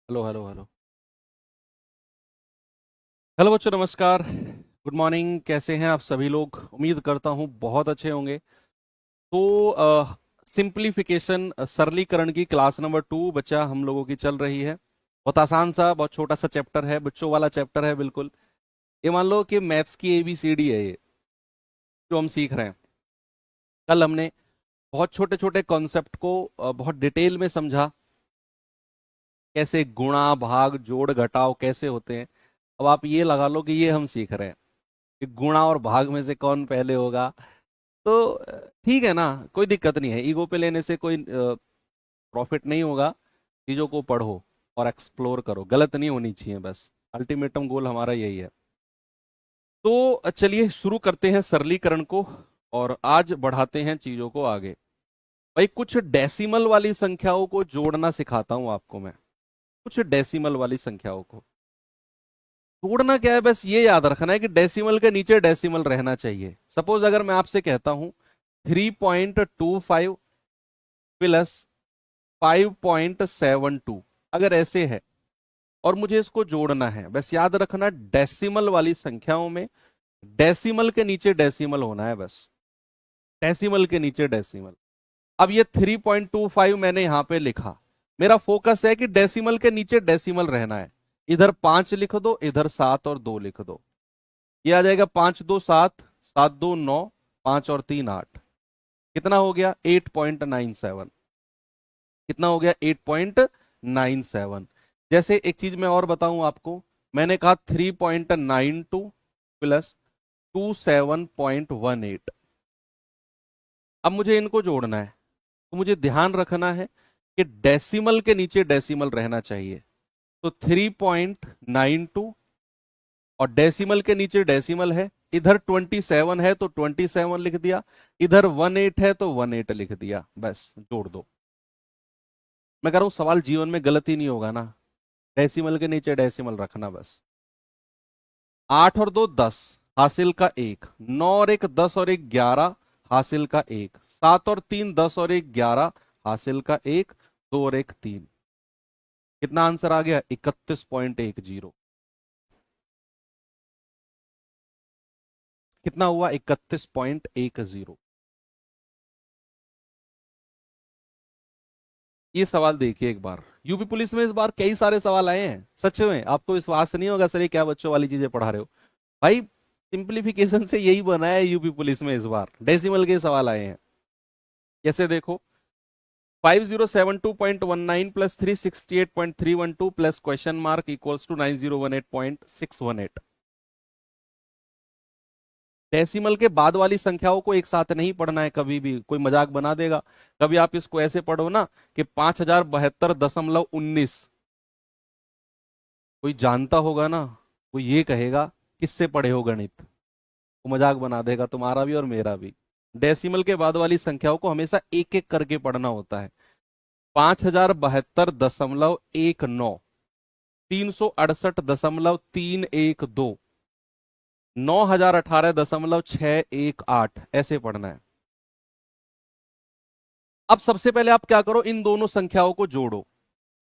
Hello hello hello. Hello बच्चों, नमस्कार। Good morning. कैसे हैं आप सभी लोग? उम्मीद करता हूँ बहुत अच्छे होंगे। तो सिंप्लीफिकेशन सरलीकरण की क्लास नंबर 2 बच्चा हम लोगों की चल रही है। बहुत आसान सा, बहुत छोटा सा चैप्टर है, बच्चों वाला चैप्टर है बिल्कुल। ये मान लो कि मैथ्स की ABCD है ये, जो हम सीख रहे हैं। कल हमने बहुत छोटे छोटे कॉन्सेप्ट को बहुत डिटेल में समझा। कैसे गुणा भाग जोड़ घटाव कैसे होते हैं। अब आप ये लगा लो कि ये हम सीख रहे हैं कि गुणा और भाग में से कौन पहले होगा। तो ठीक है ना, कोई दिक्कत नहीं है। ईगो पे लेने से कोई प्रॉफिट नहीं होगा। चीज़ों को पढ़ो और एक्सप्लोर करो, गलत नहीं होनी चाहिए, बस अल्टीमेटम गोल हमारा यही है। तो चलिए शुरू करते हैं सरलीकरण को और आज बढ़ाते हैं चीज़ों को आगे। भाई कुछ डेसिमल वाली संख्याओं को जोड़ना सिखाता हूं आपको मैं। कुछ डेसिमल वाली संख्याओं को जोड़ना क्या है, बस ये याद रखना है कि डेसिमल के नीचे डेसिमल रहना चाहिए। सपोज अगर मैं आपसे कहता हूं 3.25 प्लस 5.72, अगर ऐसे है और मुझे इसको जोड़ना है, बस याद रखना डेसिमल वाली संख्याओं में डेसिमल के नीचे डेसिमल होना है, बस डेसिमल के नीचे डेसिमल। अब ये 3.25 मैंने यहां पे लिखा। मेरा फोकस है कि डेसिमल के नीचे डेसिमल रहना है। इधर 5 लिख दो, इधर 7 और 2 लिख दो। ये आ जाएगा 5 2 7, 7 2 9, 5 और 3 8। कितना हो गया? 8.97। कितना हो गया? 8.97। जैसे एक चीज मैं और बताऊं आपको, मैंने कहा 3.92 प्लस 27.18। अब मुझे इनको जोड़ना है, तो मुझे ध्यान रखना है कि डेसिमल के नीचे डेसिमल रहना चाहिए। तो 3.92 और डेसिमल के नीचे डेसिमल है। इधर 27 है तो 27 लिख दिया, इधर 18 है तो 18 लिख दिया, बस जोड़ दो। मैं कह रहा हूं सवाल जीवन में गलती नहीं होगा ना, डेसिमल के नीचे डेसिमल रखना बस। 8 और 2 10, हासिल का 1। 9 और 1 10 और 1 11, हासिल का 1। 7 और 3 10 और 1 11, हासिल का 1। 2 और 1 3। कितना आंसर आ गया? 31.10। कितना हुआ? 31.10। ये सवाल देखिए एक बार। यूपी पुलिस में इस बार कई सारे सवाल आए हैं, सच में आपको विश्वास नहीं होगा, सर ये क्या बच्चों वाली चीजें पढ़ा रहे हो। भाई सिंप्लीफिकेशन से यही बना है यूपी पुलिस में, इस बार डेसिमल के सवाल आए हैं। कैसे देखो, 5072.19 plus 368.312 plus question mark equals to 9018.618। Decimal के बाद वाली संख्याओं को एक साथ नहीं पढ़ना है कभी भी, कोई मजाक बना देगा। कभी आप इसको ऐसे पढ़ो ना कि 5072.19। कोई जानता होगा ना, वो ये कहेगा किससे पढ़े हो गणित। वो मजाक बना देगा तुम्हारा भी और मेरा भी। डेसिमल के बाद वाली संख्याओं को हमेशा एक एक करके पढ़ना होता है। 5072.19, 368.312, 9018.618, ऐसे पढ़ना है। अब सबसे पहले आप क्या करो, इन दोनों संख्याओं को जोड़ो।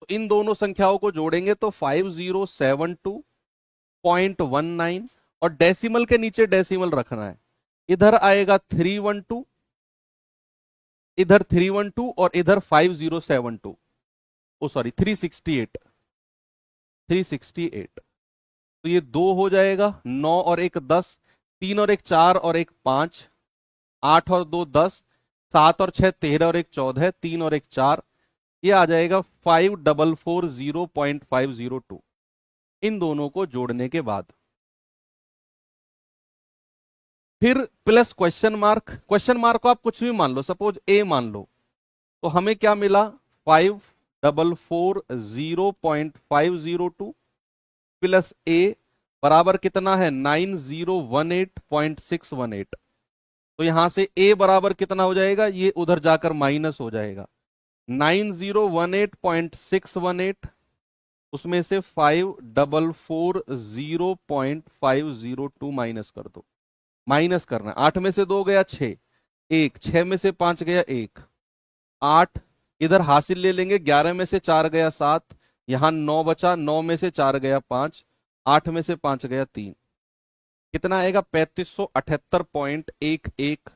तो इन दोनों संख्याओं को जोड़ेंगे तो 5072.19, और डेसिमल के नीचे डेसिमल रखना है। इधर आएगा 312, इधर 312 और इधर 5072, ओ सॉरी 368। 368, तो ये 2 हो जाएगा। 9 और 1 10, 3 और 1 4 और 1 5, 8 और 2 10, 7 और 6 13 और 1 14, 3 और 1 4। ये आ जाएगा 5440.502। इन दोनों को जोड़ने के बाद फिर plus question mark. Question mark को आप कुछ भी मान लो, सपोज ए मान लो, तो हमें क्या मिला? 5440.502 प्लस ए बराबर कितना है? 9018.618। तो यहां से ए बराबर कितना हो जाएगा? ये उधर जाकर माइनस हो जाएगा। 9018.618, उसमें से 5440.502 माइनस कर दो। माइनस करना है, 8 में से 2 गया 6, 1 6 में से 5 गया 1, 8। इधर हासिल ले लेंगे, 11 में से 4 गया 7, यहां 9 बचा, 9 में से 4 गया 5, 8 में से 5 गया 3, कितना आएगा 3578.11।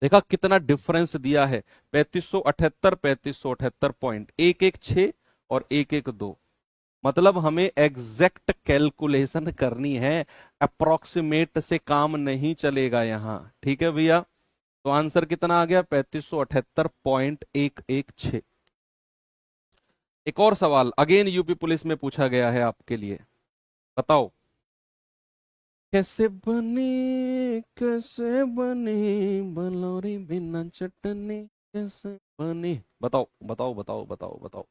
देखा कितना डिफरेंस दिया है, 3578, 3578.116 और 112। मतलब हमें एग्जैक्ट कैलकुलेशन करनी है, अप्रोक्सीमेट से काम नहीं चलेगा यहां। ठीक है भैया, तो आंसर कितना आ गया 3578.116। एक और सवाल अगेन यूपी पुलिस में पूछा गया है आपके लिए, बताओ कैसे बनी बलौरी बिना चटनी, कैसे बनी, बताओ बताओ बताओ बताओ बताओ।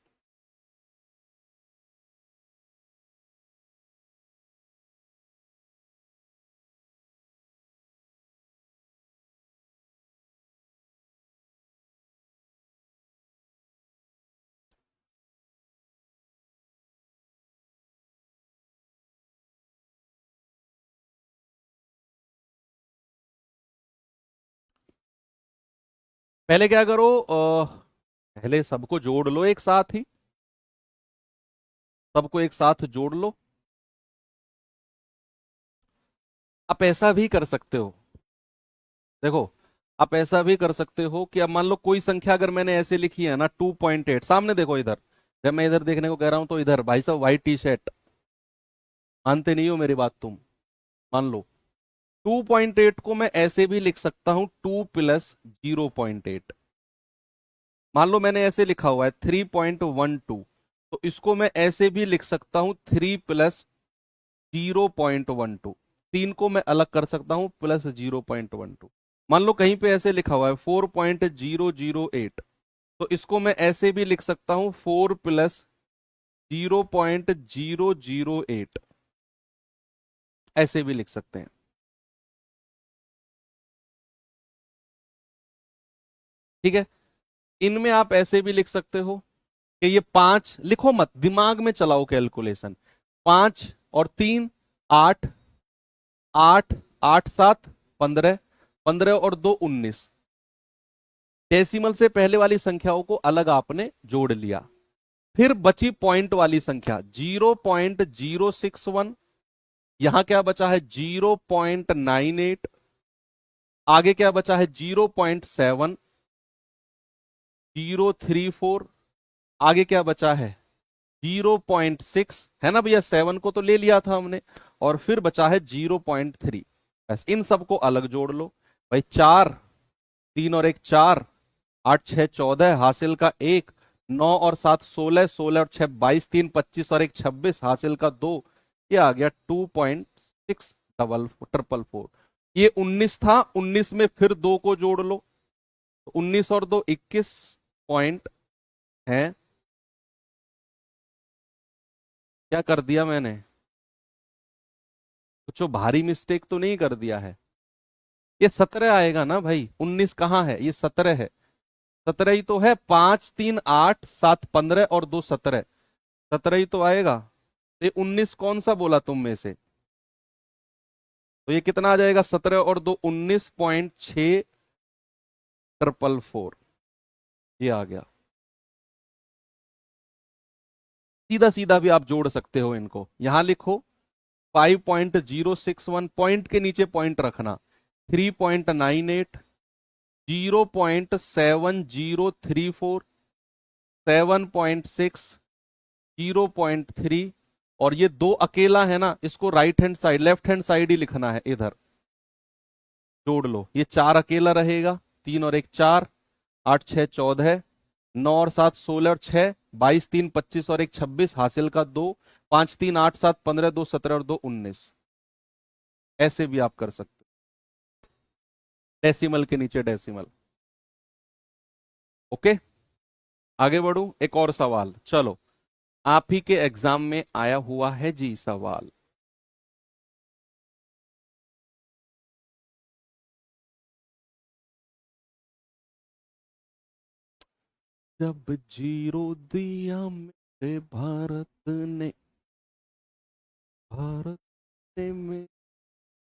पहले क्या करो, पहले सबको जोड़ लो एक साथ ही, सबको एक साथ जोड़ लो। आप ऐसा भी कर सकते हो, देखो आप ऐसा भी कर सकते हो कि अब मान लो कोई संख्या अगर मैंने ऐसे लिखी है ना 2.8, सामने देखो इधर, जब मैं इधर देखने को कह रहा हूं तो इधर भाई साहब व्हाइट टी शर्ट, मानते नहीं हो मेरी बात तुम, मान लो 2.8 को मैं ऐसे भी लिख सकता हूं 2 + 0.8। मान लो मैंने ऐसे लिखा हुआ है 3.12, तो इसको मैं ऐसे भी लिख सकता हूं 3 + 0.12। 3 को मैं अलग कर सकता हूं +0.12। मान लो कहीं पे ऐसे लिखा हुआ है 4.008, तो इसको मैं ऐसे भी लिख सकता हूं 4 + 0.008, ऐसे भी लिख सकते हैं। ठीक है, इनमें आप ऐसे भी लिख सकते हो कि ये 5, लिखो मत, दिमाग में चलाओ कैलकुलेशन। 5 और 3 8, 8 8 7 15, 15 और 2 19। डेसिमल से पहले वाली संख्याओं को अलग आपने जोड़ लिया, फिर बची पॉइंट वाली संख्या 0.061, यहां क्या बचा है 0.98, आगे क्या बचा है 0.7034, आगे क्या बचा है 0.6, है ना भैया, 7 को तो ले लिया था हमने, और फिर बचा है 0.3। बस इन सबको अलग जोड़ लो भाई, 4, 3 और 1 4, 8 6 14 हासिल का 1, 9 और 7 16, 16 और 6 22, 3 25 और 1 26 हासिल का 2, ये आ गया 2.64444। ये 19 था, 19 में फिर 2 को जोड़ लो, तो 19 और 2 21 पॉइंट है। क्या कर दिया मैंने, कुछ भारी मिस्टेक तो नहीं कर दिया है? ये 17 आएगा ना भाई, 19 कहाँ है, ये 17 है, 17 ही तो है, 5 3 8 7 15 और 2 17, 17 ही तो आएगा। ये 19 कौन सा बोला तुम में से, तो ये कितना आ जाएगा 17 और 2 19.6444, ये आ गया। सीधा सीधा भी आप जोड़ सकते हो इनको, यहां लिखो 5.061, पॉइंट के नीचे पॉइंट रखना, 3.98, 0.7034, 7.6, 0.3, और ये 2 अकेला है ना, इसको right hand side, left hand side ही लिखना है इधर, जोड़ लो, ये 4 अकेला रहेगा, 3 और 1 4, 8 6 14, 9 और 7 16 और 6 22, 3 25 और 1 26 हासिल का 2, 5 3 8 7 15, 2 17 और 2 19, ऐसे भी आप कर सकते, डेसिमल के नीचे डेसिमल। ओके, आगे बढ़ू, एक और सवाल, चलो आप ही के एग्जाम में आया हुआ है जी सवाल। जब जीरो दिया मेरे भारत ने, भारत ने मेरे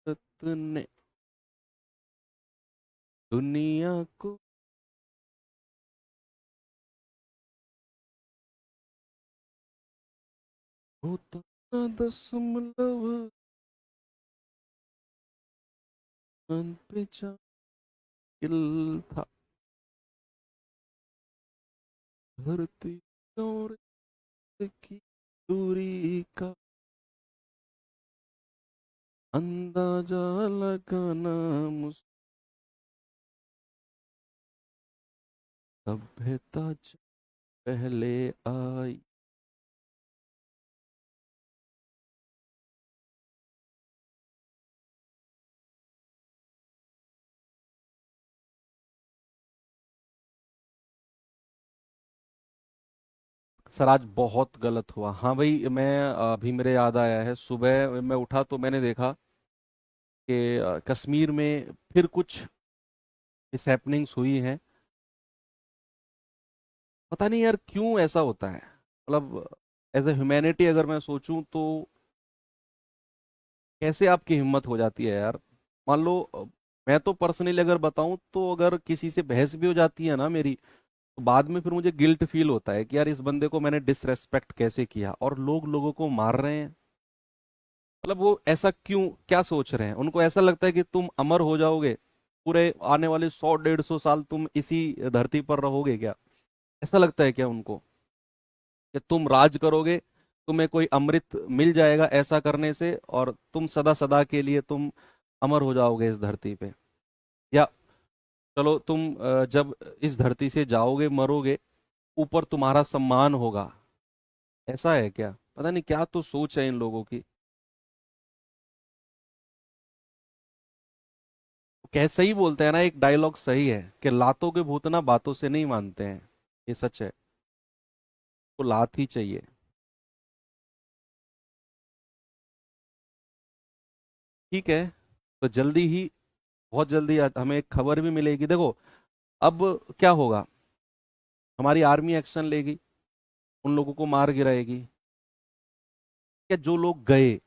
भारत ने दुनिया को, होता ना दशमलव मन पे था धरती और की दूरी का अंदाजा लगाना सभ्यता पहले आई। सर आज बहुत गलत हुआ। हाँ भाई, मैं अभी मेरे याद आया है, सुबह मैं उठा तो मैंने देखा कि कश्मीर में फिर कुछ मिस हैपनिंग्स हुई हैं। पता नहीं यार क्यों ऐसा होता है। मतलब एज ए ह्यूमैनिटी अगर मैं सोचूं तो कैसे आपकी हिम्मत हो जाती है यार। मान लो मैं तो पर्सनली अगर बताऊं तो अगर किसी से बहस भी हो जाती है ना मेरी, तो बाद में फिर मुझे गिल्ट फील होता है कि यार इस बंदे को मैंने डिसरेस्पेक्ट कैसे किया, और लोग लोगों को मार रहे हैं। मतलब वो ऐसा क्यों, क्या सोच रहे हैं? उनको ऐसा लगता है कि तुम अमर हो जाओगे, पूरे आने वाले 100 150 साल तुम इसी धरती पर रहोगे क्या? ऐसा लगता है क्या उनको कि तुम राज करोगे, तुम्हें कोई अमृत मिल जाएगा ऐसा करने से, और तुम सदा सदा के लिए तुम अमर हो जाओगे इस धरती पे? या चलो तुम जब इस धरती से जाओगे, मरोगे, ऊपर तुम्हारा सम्मान होगा, ऐसा है क्या? पता नहीं क्या तो सोच है इन लोगों की। कैसे ही बोलते हैं ना, एक डायलॉग सही है कि लातों के भूत ना बातों से नहीं मानते हैं। ये सच है। तो लात ही चाहिए। ठीक है, तो जल्दी ही, बहुत जल्दी हमें एक खबर भी मिलेगी। देखो अब क्या होगा, हमारी आर्मी एक्शन लेगी, उन लोगों को मार गिराएगी। क्या जो लोग गए,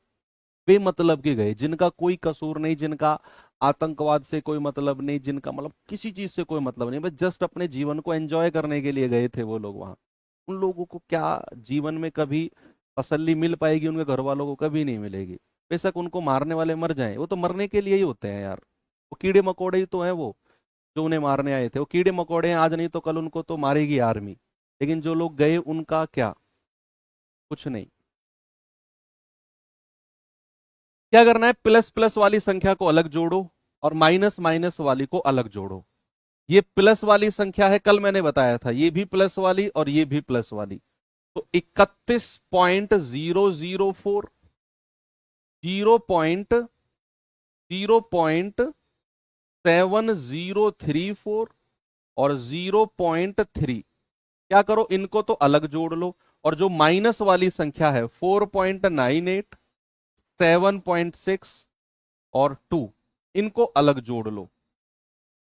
बेमतलब के गए, जिनका कोई कसूर नहीं, जिनका आतंकवाद से कोई मतलब नहीं, जिनका मतलब किसी चीज से कोई मतलब नहीं, बस जस्ट अपने जीवन को एंजॉय करने के लिए गए थे वो लोग वहां, उन लोगों को क्या जीवन में कभी तसल्ली मिल पाएगी? उनके घर वालों को कभी नहीं मिलेगी। बेशक उनको मारने वाले मर जाएं, वो तो मरने के लिए ही होते हैं यार। वो कीड़े मकोड़े ही तो हैं वो, जो उन्हें मारने आए थे। वो कीड़े मकोड़े हैं, आज नहीं तो कल उनको तो मारेगी आर्मी। लेकिन जो लोग गए उनका क्या? कुछ नहीं। क्या करना है, प्लस प्लस वाली संख्या को अलग जोड़ो और माइनस माइनस वाली को अलग जोड़ो। ये प्लस वाली संख्या है, कल मैंने बताया था, ये भी प्लस वाली और ये भी प्लस वाली। तो 31.004, 0.703 और 0.3, क्या करो, इनको तो अलग जोड़ लो। और जो माइनस वाली संख्या है 4.98, 7.6 और 2, इनको अलग जोड़ लो।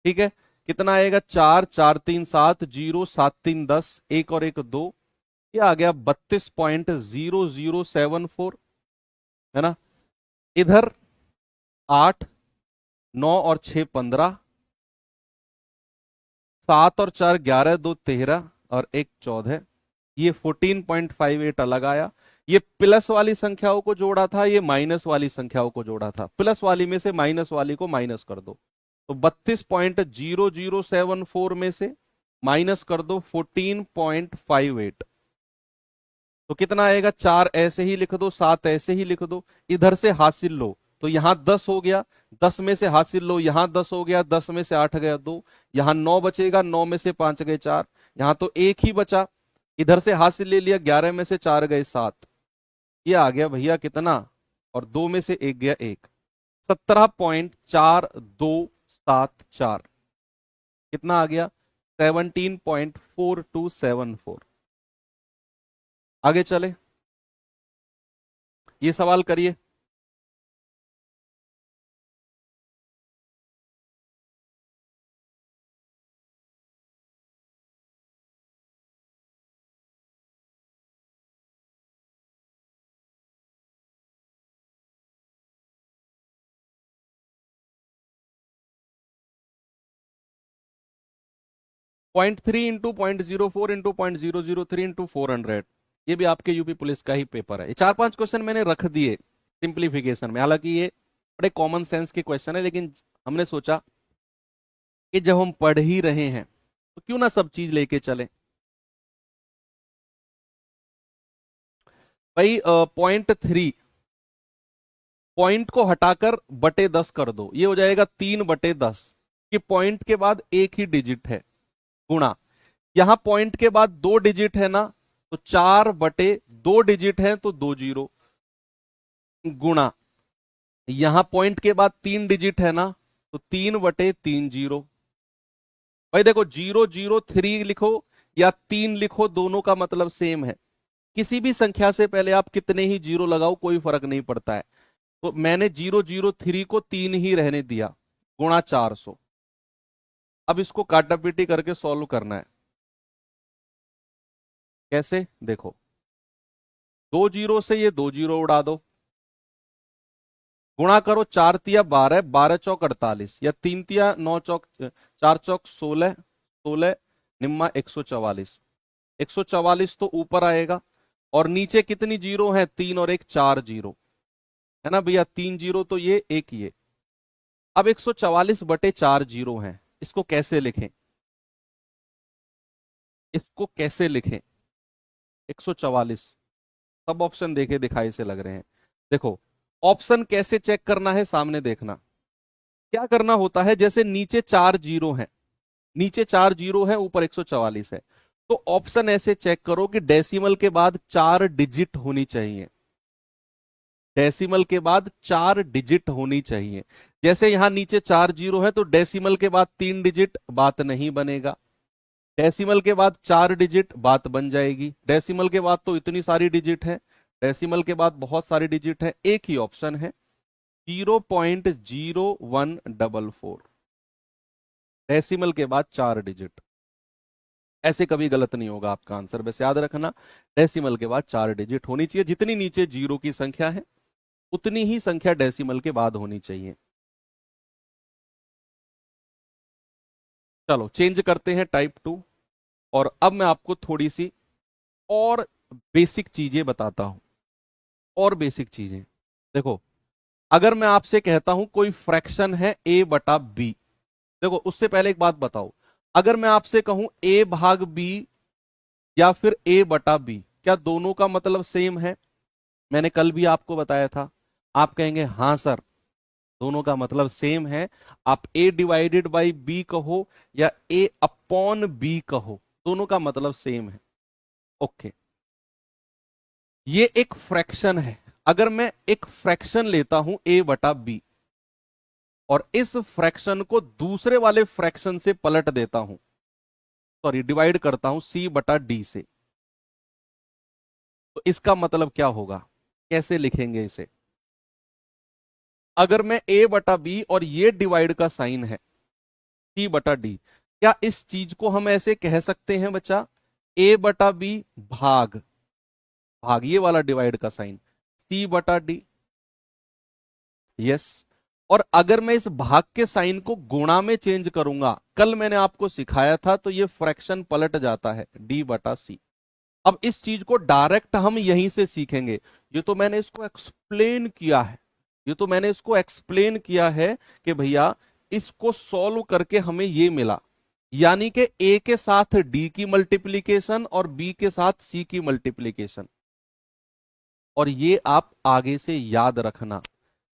ठीक है, कितना आएगा? 4 4 3 7, 0 7 3 10, एक और एक 2, ये आ गया 32.0074, है ना? इधर 8, 9 और 6 15, 7 और 4 11, 2 13 और 1 14, ये 14.58 अलग आया। ये प्लस वाली संख्याओं को जोड़ा था, ये माइनस वाली संख्याओं को जोड़ा था। प्लस वाली में से माइनस वाली को माइनस कर दो, तो 32.0074 में से माइनस कर दो 14.58, तो कितना आएगा? 4 ऐसे ही लिख दो, 7 ऐसे ही लिख दो, इधर से हासिल लो तो यहां 10 हो गया, 10 में से हासिल लो, यहां 10 हो गया, 10 में से 8 गया 2, यहां 9 बचेगा, 9 में से 5 गए 4, यहां तो एक ही बचा, इधर से हासिल ले लिया, 11 में से 4 गए 7, ये आ गया भैया कितना? और 2 में से एक गया 1, 17.4274, कितना आ गया? 17.4274। आगे चले, ये सवाल करिए। .3 इंटू 0.04 इंटू 0.003 इंटू 400, ये भी आपके यूपी पुलिस का ही पेपर है। ये 4-5 क्वेश्चन मैंने रख दिए सिंप्लीफिकेशन में, हालांकि ये बड़े कॉमन सेंस के क्वेश्चन है, लेकिन हमने सोचा कि जब हम पढ़ ही रहे हैं तो क्यों ना सब चीज लेके चले। भाई .3 पॉइंट को हटाकर बटे 10 कर दो, ये हो जाएगा 3/10, कि पॉइंट के बाद एक ही डिजिट है, गुणा यहां पॉइंट के बाद 2 डिजिट है ना, तो 4/2 डिजिट है तो 2 जीरो, गुणा यहां पॉइंट के बाद 3 डिजिट है ना, तो 3/3 जीरो। भाई देखो 003 लिखो या 3 लिखो, दोनों का मतलब सेम है। किसी भी संख्या से पहले आप कितने ही जीरो लगाओ कोई फर्क नहीं पड़ता है। तो मैंने 003 को 3 ही रहने दिया, गुणा 400। अब इसको काटा पीटी करके सॉल्व करना है। कैसे, देखो 2 जीरो से ये 2 जीरो उड़ा दो, गुणा करो 4 तिया 12, 12 चौक 48, या 3 तिया 9 चौक 4 चौक 16, 16 निम्मा 144, 144 तो ऊपर आएगा, और नीचे कितनी जीरो है, 3 और 1 4 जीरो है ना भैया, 3 जीरो तो ये एक ये। अब 144/4 जीरो है, इसको कैसे लिखें, इसको कैसे लिखें 144, सब ऑप्शन देखे दिखाई से लग रहे हैं। देखो ऑप्शन कैसे चेक करना है, सामने देखना। क्या करना होता है, जैसे नीचे 4 जीरो है, नीचे 4 जीरो है, ऊपर 144 है, तो ऑप्शन ऐसे चेक करो कि डेसिमल के बाद 4 डिजिट होनी चाहिए, डेसिमल के बाद 4 डिजिट होनी चाहिए। जैसे यहां नीचे 4 जीरो है, तो डेसिमल के बाद 3 डिजिट, बात नहीं बनेगा। डेसिमल के बाद 4 डिजिट, बात बन जाएगी। डेसिमल के बाद तो इतनी सारी डिजिट है, डेसिमल के बाद बहुत सारी डिजिट है, एक ही ऑप्शन है 0.0144, डेसिमल के बाद 4 डिजिट। ऐसे कभी गलत नहीं होगा आपका आंसर, बस याद रखना डेसिमल के बाद 4 डिजिट होनी चाहिए। जितनी नीचे जीरो की संख्या है उतनी ही संख्या डेसिमल के बाद होनी चाहिए। चलो चेंज करते हैं टाइप 2, और अब मैं आपको थोड़ी सी और बेसिक चीजें बताता हूं, और बेसिक चीजें। देखो अगर मैं आपसे कहता हूं कोई फ्रैक्शन है a/b, देखो उससे पहले एक बात बताओ, अगर मैं आपसे कहूं a/b या फिर a/b, क्या दोनों का मतलब सेम है? मैंने कल भी आपको बताया था। आप कहेंगे हाँ सर दोनों का मतलब सेम है, आप a/b कहो या a/b कहो, दोनों का मतलब सेम है। ओके, ये एक फ्रैक्शन है। अगर मैं एक फ्रैक्शन लेता हूं a/b और इस फ्रैक्शन को दूसरे वाले फ्रैक्शन से पलट देता हूं, सॉरी डिवाइड करता हूं c/d से, तो इसका मतलब क्या होगा, कैसे लिखेंगे इसे? अगर मैं a/b और ये डिवाइड का साइन है c/d, क्या इस चीज को हम ऐसे कह सकते हैं बच्चा, a/b भाग, भाग ये वाला डिवाइड का साइन c/d? यस। और अगर मैं इस भाग के साइन को गुणा में चेंज करूंगा, कल मैंने आपको सिखाया था, तो ये फ्रैक्शन पलट जाता है d/c। अब इस चीज को डायरेक्ट हम यहीं से सीखेंगे, ये तो मैंने इसको एक्सप्लेन किया है, ये तो मैंने इसको एक्सप्लेन किया है कि भैया इसको सॉल्व करके हमें ये मिला, यानी कि a के साथ d की मल्टीप्लीकेशन और b के साथ c की मल्टीप्लीकेशन। और ये आप आगे से याद रखना।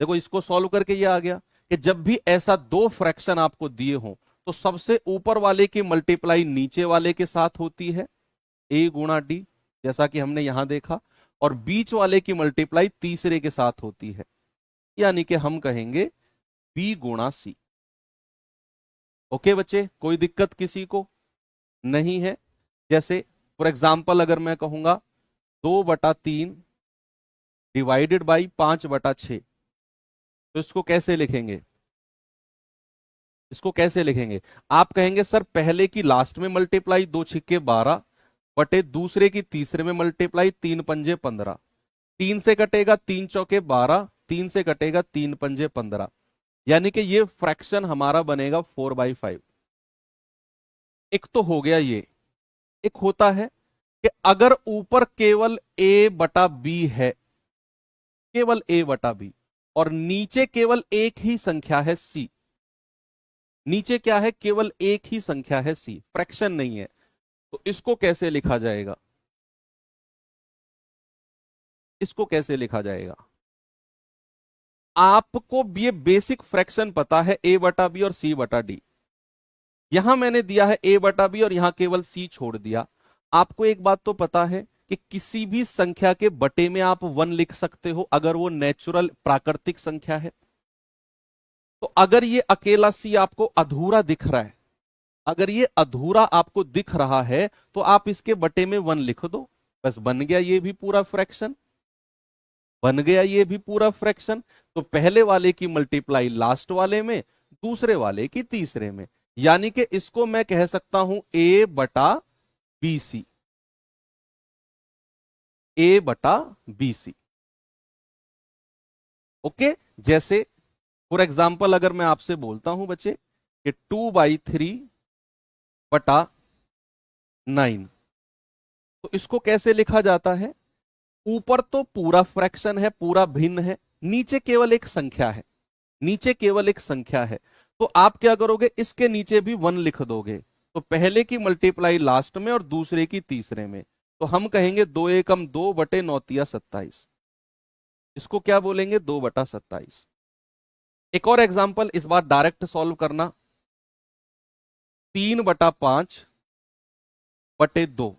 देखो इसको सॉल्व करके ये आ गया कि जब भी ऐसा दो फ्रैक्शन आपको दिए हों, तो सबसे ऊपर वाले की मल्टीप्लाई नीचे वाले के साथ होती है a/d, जैसा कि हमने यहां देखा, और बीच वाले की मल्टीप्लाई तीसरे के साथ होती है, यानी कि हम कहेंगे b/c। ओके बच्चे, कोई दिक्कत किसी को नहीं है? जैसे फॉर एग्जाम्पल अगर मैं कहूंगा 2/3 डिवाइडेड बाई 5/6, तो इसको कैसे लिखेंगे, इसको कैसे लिखेंगे? आप कहेंगे सर पहले की लास्ट में मल्टीप्लाई 2×6=12 बटे दूसरे की तीसरे में मल्टीप्लाई 3×5=15, 3 से कटेगा 3×4=12, 3 से कटेगा 3×5=15, यानी कि ये फ्रैक्शन हमारा बनेगा 4/5। एक तो हो गया ये। एक होता है कि अगर ऊपर केवल ए बटा बी है, केवल ए बटा बी, और नीचे केवल एक ही संख्या है सी, नीचे क्या है, केवल एक ही संख्या है सी, फ्रैक्शन नहीं है, तो इसको कैसे लिखा जाएगा, इसको कैसे लिखा जाएगा? आपको ये बेसिक फ्रैक्शन पता है, ए बटा बी और सी बटा डी। यहां मैंने दिया है ए बटा बी और यहां केवल सी छोड़ दिया। आपको एक बात तो पता है कि किसी भी संख्या के बटे में आप वन लिख सकते हो अगर वो नेचुरल प्राकृतिक संख्या है। तो अगर ये अकेला सी आपको अधूरा दिख रहा है, अगर ये अधूरा आपको दिख रहा है, तो आप इसके बटे में वन लिख दो, बस बन गया ये भी पूरा फ्रैक्शन, बन गया ये भी पूरा फ्रैक्शन। तो पहले वाले की मल्टीप्लाई लास्ट वाले में, दूसरे वाले की तीसरे में, यानी कि इसको मैं कह सकता हूं ए बटा बी सी, ए बटा बी सी। ओके, जैसे फॉर एग्जाम्पल अगर मैं आपसे बोलता हूं बच्चे कि 2/3 बटा 9, तो इसको कैसे लिखा जाता है? ऊपर तो पूरा फ्रैक्शन है, पूरा भिन्न है, नीचे केवल एक संख्या है, नीचे केवल एक संख्या है, तो आप क्या करोगे, इसके नीचे भी वन लिख दोगे, तो पहले की मल्टीप्लाई लास्ट में और दूसरे की तीसरे में, तो हम कहेंगे 2 एकम 2 बटे 9×27, इसको क्या बोलेंगे, 2/27। एक और एग्जाम्पल, इस बार डायरेक्ट सॉल्व करना, 3/5/2,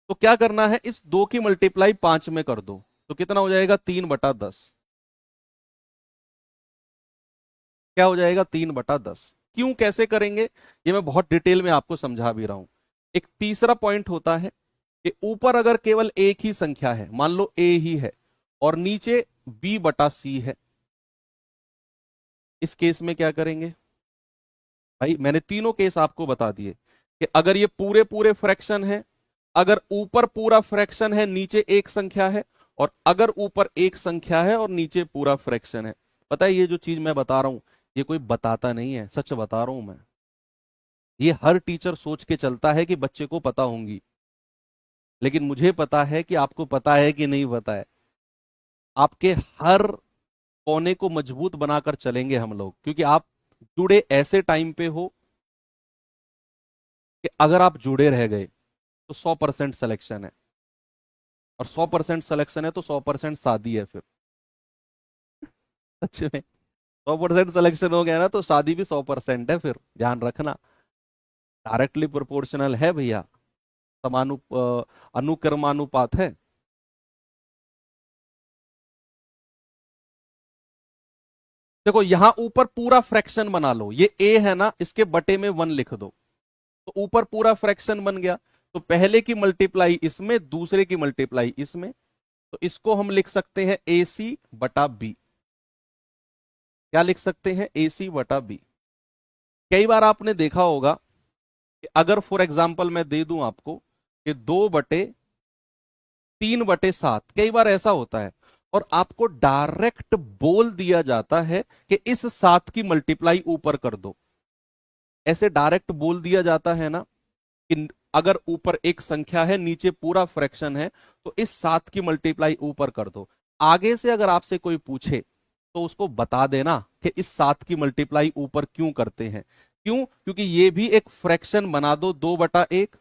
तो क्या करना है, इस 2 की मल्टीप्लाई 5 में कर दो, तो कितना हो जाएगा, 3/10, क्या हो जाएगा, 3/10। क्यों, कैसे करेंगे, ये मैं बहुत डिटेल में आपको समझा भी रहा हूं। एक तीसरा पॉइंट होता है कि ऊपर अगर केवल एक ही संख्या है, मान लो ए ही है, और नीचे बी बटा सी है, इस केस में क्या करेंगे? भाई मैंने तीनों केस आपको बता दिए कि अगर ये पूरे पूरे फ्रैक्शन है, अगर ऊपर पूरा फ्रैक्शन है, नीचे एक संख्या है, और अगर ऊपर एक संख्या है और नीचे पूरा फ्रैक्शन है। पता है ये जो चीज मैं बता रहा हूं, ये कोई बताता नहीं है, सच बता रहा हूं मैं। ये हर टीचर सोच के चलता है कि बच्चे को पता होंगी, लेकिन मुझे पता है कि आपको पता है कि नहीं पता है। आपके हर कोने को मजबूत बनाकर चलेंगे हम लोग, क्योंकि आप जुड़े ऐसे टाइम पे हो कि अगर आप जुड़े रह गए तो 100% सिलेक्शन है, और 100% सिलेक्शन है तो 100% शादी है फिर। सच में 100% सिलेक्शन हो गया ना, तो शादी भी 100% है फिर, ध्यान रखना। डायरेक्टली प्रोपोर्शनल है भैया, अनुक्रमानुपात है। देखो यहां ऊपर पूरा फ्रैक्शन बना लो, ये ए है ना, इसके बटे में वन लिख दो, तो ऊपर पूरा फ्रैक्शन बन गया, तो पहले की मल्टीप्लाई इसमें, दूसरे की मल्टीप्लाई इसमें, तो इसको हम लिख सकते हैं ए सी बटा बी। क्या लिख सकते हैं, ए सी बटा बी। कई बार आपने देखा होगा कि अगर फॉर एग्जाम्पल मैं दे दूं आपको कि 2/3/7, कई बार ऐसा होता है, और आपको डायरेक्ट बोल दिया जाता है कि इस 7 की मल्टीप्लाई ऊपर कर दो। ऐसे डायरेक्ट बोल दिया जाता है ना कि अगर ऊपर एक संख्या है, नीचे पूरा फ्रैक्शन है, तो इस 7 की मल्टीप्लाई ऊपर कर दो। आगे से अगर आपसे कोई पूछे तो उसको बता देना कि इस 7 की मल्टीप्लाई ऊपर क्यों करते हैं। क्यों, क्योंकि ये भी एक फ्रैक्शन बना दो, 2/1,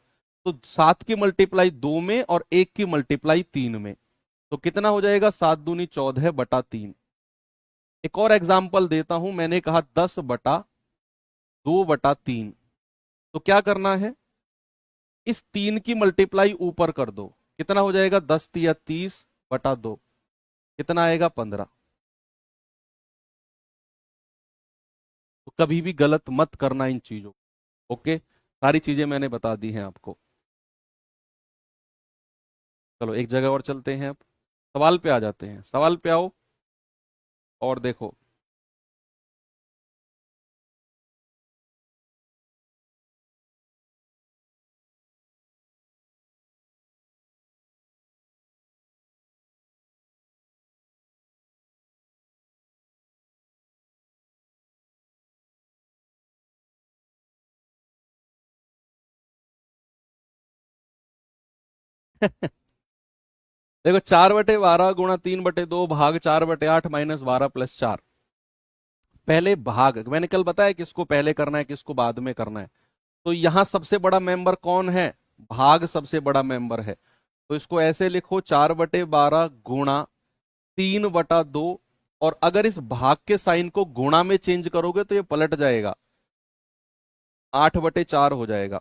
तो 7 की मल्टीप्लाई 2 में और 1 की मल्टीप्लाई 3 में, तो कितना हो जाएगा, 7×2 = 14/3। एक और एग्जाम्पल देता हूं, मैंने कहा 10/2/3, तो क्या करना है, इस 3 की मल्टीप्लाई ऊपर कर दो, कितना हो जाएगा, 10×3 = 30/2, कितना आएगा, 15। तो कभी भी गलत मत करना इन चीजों को। ओके, सारी चीजें मैंने बता दी हैं आपको। चलो एक जगह और चलते हैं, अब सवाल पे आ जाते हैं, सवाल पे आओ और देखो। देखो 4/12 गुणा 3/2 भाग 4/8 माइनस 12+4। पहले भाग, मैंने कल बताया किसको पहले करना है किसको बाद में करना है। तो यहां सबसे बड़ा मेंबर कौन है? भाग सबसे बड़ा मेंबर है। तो इसको ऐसे लिखो 4/12 गुणा 3/2। और अगर इस भाग के साइन को गुणा में चेंज करोगे तो ये पलट जाएगा, 8/4 हो जाएगा,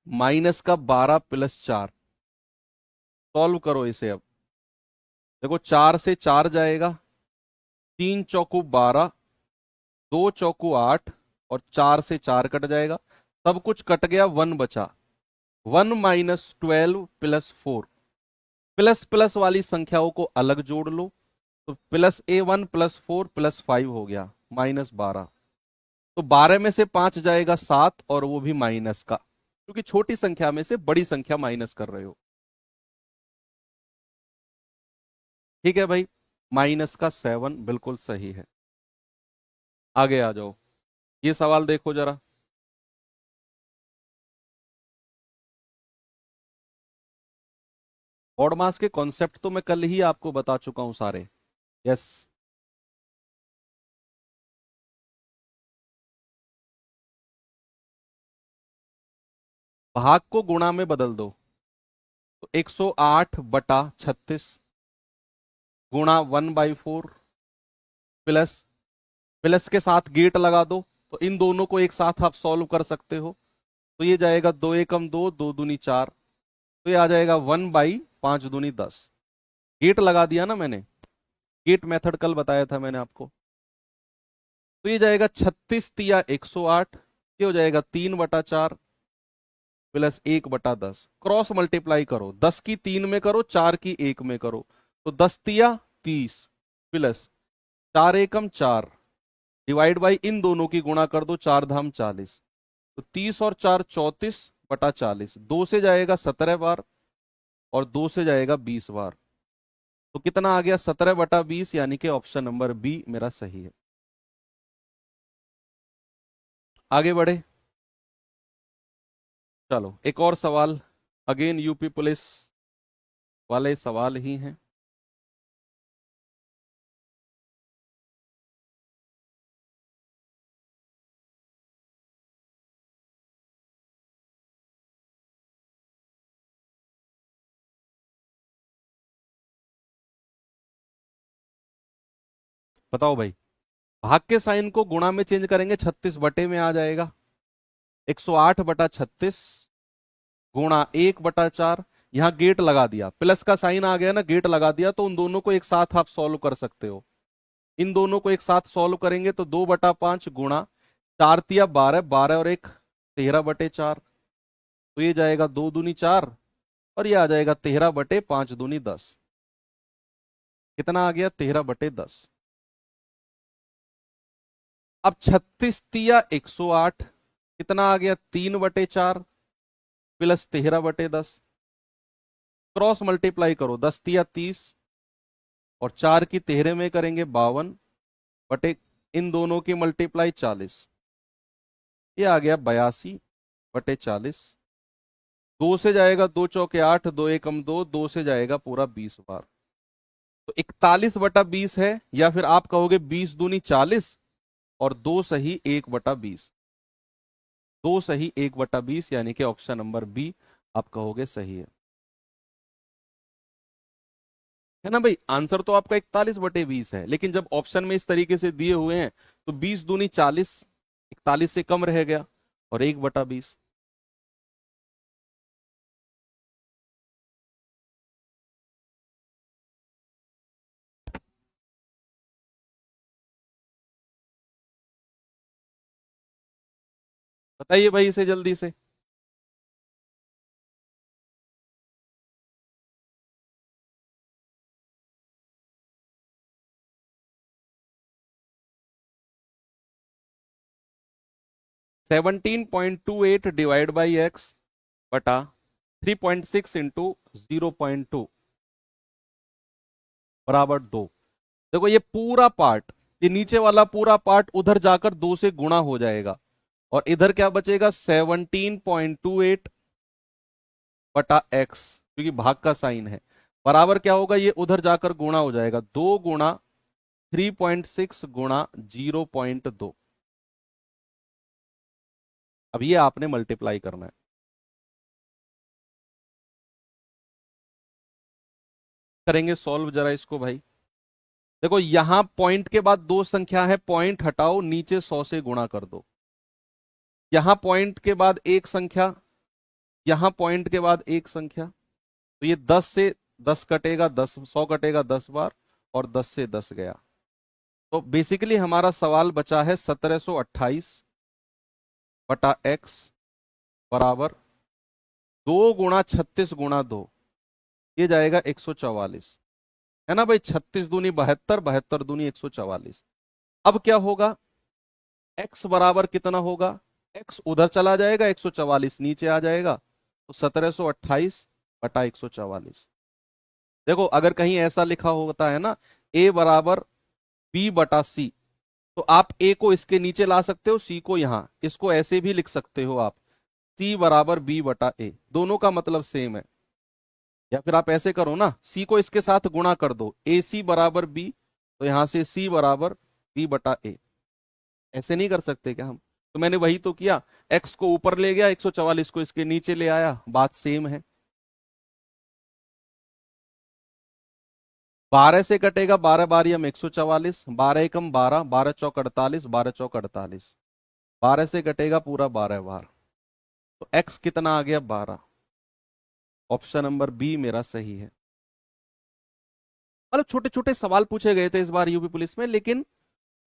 माइनस का 12+4। सॉल्व करो इसे अब। देखो 4 से 4 जाएगा, 3 चौकू 12, 2 चौकू 8, और 4 से 4 कट जाएगा, सब कुछ कट गया, 1 बचा। 1 माइनस 12+4। प्लस प्लस वाली संख्याओं को अलग जोड़ लो, तो +A1+4+5 हो गया, -12। तो 12 में से 5 जाएगा 7, और वो भी माइनस का, क्योंकि छोटी संख्या में से बड़ी संख्या माइनस कर रहे हो। ठीक है भाई, -7 बिल्कुल सही है। आगे आ जाओ, ये सवाल देखो जरा। ऑड मास के कॉन्सेप्ट तो मैं कल ही आपको बता चुका हूं सारे। यस। भाग को गुणा में बदल दो, तो 108/36 गुणा 1/4 प्लस, प्लस के साथ गेट लगा दो, तो इन दोनों को एक साथ आप सॉल्व कर सकते हो। तो ये जाएगा 2 एकम 2, 2 दूनी 4, तो ये आ जाएगा 1/5 दूनी 10। गेट लगा दिया ना मैंने, गेट मेथड कल बताया था मैंने आपको। तो ये जाएगा 36 × 108, ये हो जाएगा 3/4 प्लस 1/10। क्रॉस मल्टीप्लाई करो, 10 की 3 में करो, 4 की 1 में करो, तो 10 × 3 = 30 प्लस 4 एकम 4, डिवाइड बाई इन दोनों की गुणा कर दो, 4 धाम 40, तो 30 और 4 34/40। 2 से जाएगा 17 बार, और 2 से जाएगा 20 बार, तो कितना आ गया? 17/20, यानी कि ऑप्शन नंबर बी मेरा सही है। आगे बढ़े, चलो एक और सवाल, अगेन यूपी पुलिस वाले सवाल ही हैं। बताओ भाई, भाग के साइन को गुणा में चेंज करेंगे, 36 बटे में आ जाएगा, 108/36 गुणा 1/4। यहां गेट लगा दिया, प्लस का साइन आ गया ना, गेट लगा दिया, तो उन दोनों को एक साथ आप सॉल्व कर सकते हो। इन दोनों को एक साथ सॉल्व करेंगे तो 2/5 गुणा 4 × 3 = 12, 12 और 1 13/4, तो ये जाएगा 2 दूनी 4, और ये आ जाएगा 13/5 दूनी 10। कितना आ गया? 13/10। अब 36 × 108 कितना आ गया? 3/4 प्लस 13/10। क्रॉस मल्टीप्लाई करो, 10 × 3 = 30, और 4 की 13 में करेंगे 52 बटे इन दोनों की मल्टीप्लाई 40, ये आ गया 82/40। 2 से जाएगा 2 चौके 8, 2 एकम 2, 2 से जाएगा पूरा 20 बार, तो 41/20 है, या फिर आप कहोगे 20 दूनी 40, और 2 सही 1/20, 2 सही 1/20, यानी कि ऑप्शन नंबर बी आप कहोगे सही है ना भाई। आंसर तो आपका 41/20 है, लेकिन जब ऑप्शन में इस तरीके से दिए हुए हैं तो 20 दूनी 40, 41 से कम रह गया, और 1/20। बताइए भाई इसे जल्दी से। 17.28 डिवाइड बाई एक्स बटा 3.6 इंटू 0.2 बराबर 2। देखो ये पूरा पार्ट, ये नीचे वाला पूरा पार्ट उधर जाकर 2 से गुणा हो जाएगा, और इधर क्या बचेगा? 17.28 बटा एक्स क्योंकि भाग का साइन है। बराबर क्या होगा, ये उधर जाकर गुणा हो जाएगा, 2 गुणा 3.6 गुणा 0.2। अब ये आपने मल्टीप्लाई करना है। करेंगे सॉल्व जरा इसको भाई। देखो यहां पॉइंट के बाद दो संख्या है, पॉइंट हटाओ, नीचे 100 से गुणा कर दो। यहां पॉइंट के बाद एक संख्या, यहां पॉइंट के बाद एक संख्या, तो ये 10 से 10 कटेगा, 10 100 कटेगा 10 बार, और 10 से 10 गया। तो बेसिकली हमारा सवाल बचा है 1728 बटा एक्स बराबर 2 गुणा 36 गुणा 2, ये जाएगा 144, है ना भाई। 36 दूनी 72, 72 दूनी 144। अब क्या होगा, x बराबर कितना होगा, x उधर चला जाएगा, 144 नीचे आ जाएगा, तो 1728 बटा 144। देखो अगर कहीं ऐसा लिखा होता है ना, a बराबर b बटा c, तो आप a को इसके नीचे ला सकते हो, c को यहां, इसको ऐसे भी लिख सकते हो आप, c बराबर b बटा a, दोनों का मतलब सेम है। या फिर आप ऐसे करो ना, c को इसके साथ गुणा कर दो, ए सी बराबर b, तो यहां से c बराबर b बटा a। ऐसे नहीं कर सकते क्या हम? तो मैंने वही तो किया, x को ऊपर ले गया, 144 को इसके नीचे ले आया, बात सेम है। 12 से कटेगा 12 बारियम 144, 12 एकम 12, 12 चौक 48, 12 चौक 48, 12 से कटेगा पूरा 12 बार, तो x कितना आ गया 12। ऑप्शन नंबर बी मेरा सही है। मतलब छोटे छोटे सवाल पूछे गए थे इस बार यूपी पुलिस में, लेकिन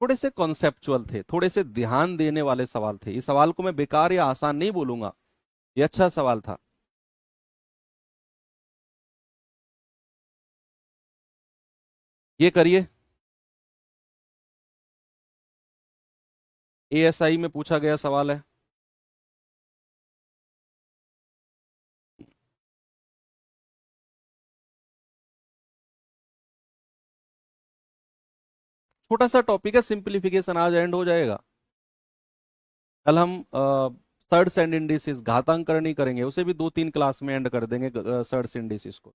थोड़े से कॉन्सेप्चुअल थे, थोड़े से ध्यान देने वाले सवाल थे। इस सवाल को मैं बेकार या आसान नहीं बोलूंगा, ये अच्छा सवाल था। ये करिए, एएसआई में पूछा गया सवाल है। छोटा सा टॉपिक है, सिंप्लीफिकेशन, आज एंड हो जाएगा। कल हम सर्ड्स एंड इंडिसेस घातांकरण ही करेंगे, उसे भी 2-3 क्लास में एंड कर देंगे, सर्ड्स इंडिसेस को।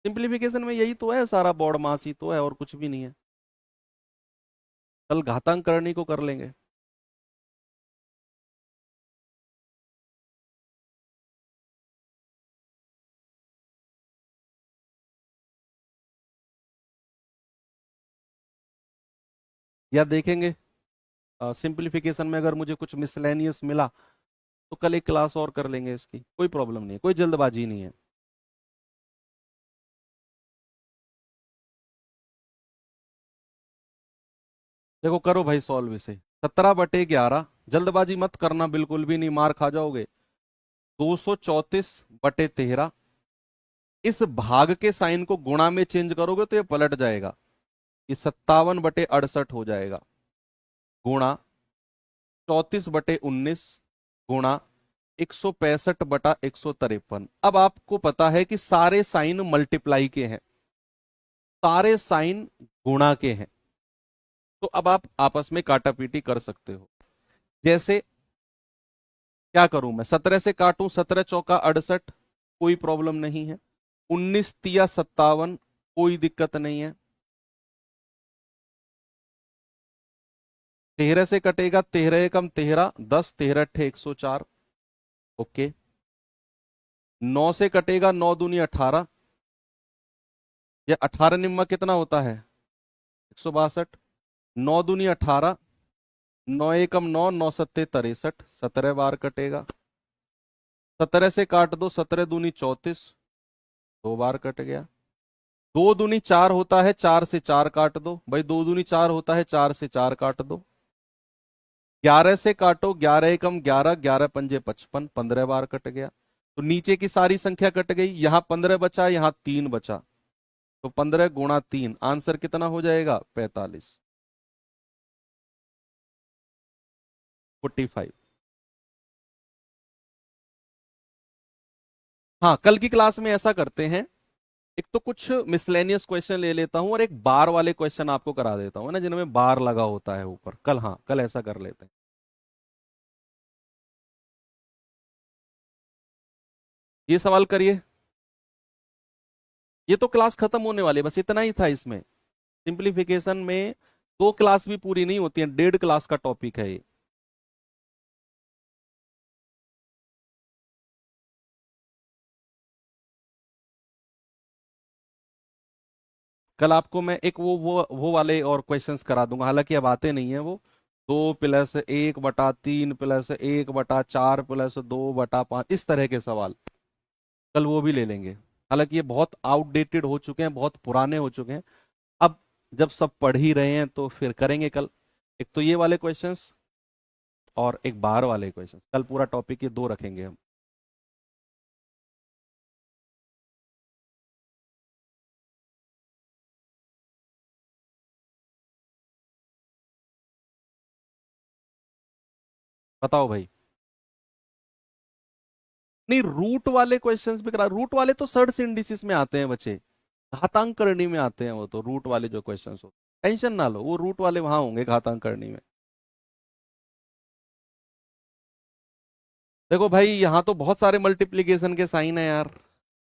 सिंप्लीफिकेशन में यही तो है, सारा बॉड मास ही तो है, और कुछ भी नहीं है। कल घातांकरण ही को कर लेंगे। या देखेंगे सिंप्लीफिकेशन में अगर मुझे कुछ मिसलेनियस मिला, तो कल एक क्लास और कर लेंगे इसकी, कोई प्रॉब्लम नहीं है, कोई जल्दबाजी नहीं है। देखो करो भाई सॉल्व इसे। 17/11, जल्दबाजी मत करना, बिल्कुल भी नहीं, मार खा जाओगे। 234/13, इस भाग के साइन को गुणा में चेंज करोगे तो ये पलट जाएगा, ये 57/68 हो जाएगा, गुणा 34/19, गुणा 165/153। अब आपको पता है कि सारे साइन मल्टीप्लाई के हैं, सारे साइन गुणा के हैं, तो अब आप आपस में काटापीटी कर सकते हो। जैसे क्या करूं मैं, 17 से काटूं, 17 चौका 68, कोई प्रॉब्लम नहीं है। 19 तिया 57, कोई दिक्कत नहीं है। 13 से कटेगा, 13 एकम 13, 10, 13 अट्ठे 104, ओके। 9 से कटेगा, 9 दूनी 18, या 18 निम्मा कितना होता है 162, 9 दूनी 18, 9 एकम 9, 9 सत्ते 63, 17 बार कटेगा। 17 से काट दो, 17 दूनी 34, 2 बार कट गया। 2 दूनी 4 होता है, 4 से 4 काट दो भाई, 2 दूनी 4 होता है, 4 से 4 काट दो। 11 से काटो, 11 एकम 11, 11 पंजे 55, 15 बार कट गया। तो नीचे की सारी संख्या कट गई, यहां 15 बचा, यहां 3 बचा, तो 15 गुणा 3, आंसर कितना हो जाएगा 45, 45। हाँ कल की क्लास में ऐसा करते हैं, एक तो कुछ मिसलेनियस क्वेश्चन ले लेता हूं, और एक बार वाले क्वेश्चन आपको करा देता हूं ना, जिनमें बार लगा होता है ऊपर। कल, हाँ कल ऐसा कर लेते हैं। ये सवाल करिए। ये तो क्लास खत्म होने वाली है, बस इतना ही था इसमें। सिंप्लीफिकेशन में 2 क्लास भी पूरी नहीं होती है, 1.5 क्लास का टॉपिक है ये। कल आपको मैं एक वो वाले और क्वेश्चंस करा दूंगा, हालांकि अब आते नहीं है वो। 2+1/3 +1/4 +2/5 इस तरह के सवाल कल वो भी ले लेंगे। हालांकि ये बहुत आउटडेटेड हो चुके हैं, बहुत पुराने हो चुके हैं। अब जब सब पढ़ ही रहे हैं तो फिर करेंगे कल। एक तो ये वाले क्वेश्चंस और एक बाहर वाले क्वेश्चंस, कल पूरा टॉपिक ये 2 रखेंगे हम। बताओ भाई। नहीं, रूट वाले क्वेश्चंस भी करा, रूट वाले तो सर्च इंडिसेस में आते हैं बच्चे, घातांक करनी में आते हैं वो तो, रूट वाले जो क्वेश्चंस हो, टेंशन ना लो, वो रूट वाले वहां होंगे घातांक करनी में। देखो भाई, यहाँ तो बहुत सारे मल्टीप्लीकेशन के साइन है यार,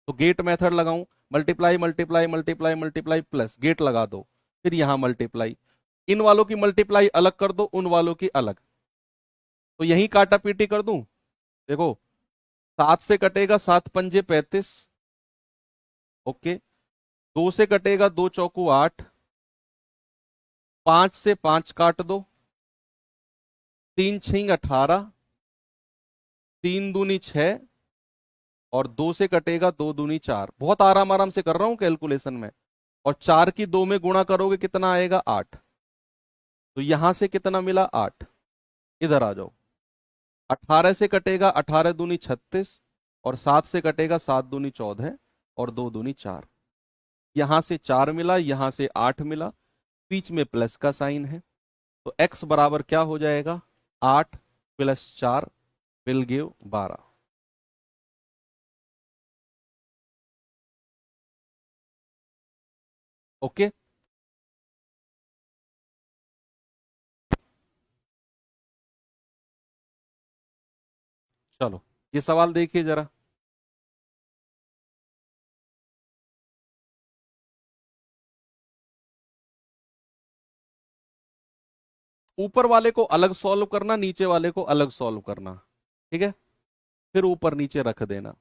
तो गेट मेथड लगाऊं, multiply multiply multiply multiply plus gate लगा दो, फिर यहाँ मल्टीप्लाई, इन वालों की मल्टीप्लाई अलग कर दो, उन वालों की अलग, तो यही काटा पीटी कर दूं। देखो, 7 से कटेगा 7×5 = 35। ओके। 2 से कटेगा 2×4 = 8। 5 से 5 काट दो, 3×6 = 18, 3×2 = 6, और 2 से कटेगा 2×2 = 4। बहुत आराम आराम से कर रहा हूं कैलकुलेशन में। और 4 की 2 में गुणा करोगे कितना आएगा? 8। तो यहां से कितना मिला? 8। इधर आ जाओ। 18 से कटेगा 18×2 = 36, और 7 से कटेगा 7×2 = 14, और 2×2 = 4। यहां से 4 मिला, यहां से 8 मिला, बीच में प्लस का साइन है, तो x बराबर क्या हो जाएगा? 8 + 4 विल गिव 12। ओके। चलो, ये सवाल देखिए जरा। ऊपर वाले को अलग सॉल्व करना, नीचे वाले को अलग सॉल्व करना, ठीक है? फिर ऊपर नीचे रख देना।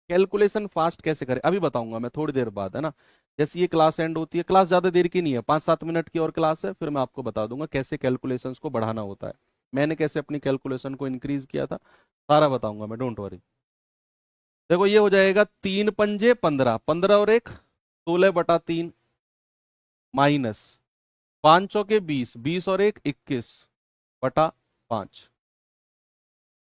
कैलकुलेशन फास्ट कैसे करें अभी बताऊंगा मैं थोड़ी देर बाद, है ना? जैसे ये क्लास एंड होती है, क्लास ज्यादा देर की नहीं है, 5-7 मिनट की और क्लास है, फिर मैं आपको बता दूंगा कैसे कैलकुलेशंस को बढ़ाना होता है, मैंने कैसे अपनी कैलकुलेशन को इंक्रीज किया था, सारा बताऊंगा मैं, डोंट वरी। देखो, ये हो जाएगा 3×5 = 15, 15 और 1 16/3, माइनस 5×4 = 20, 20 और 1 21/5।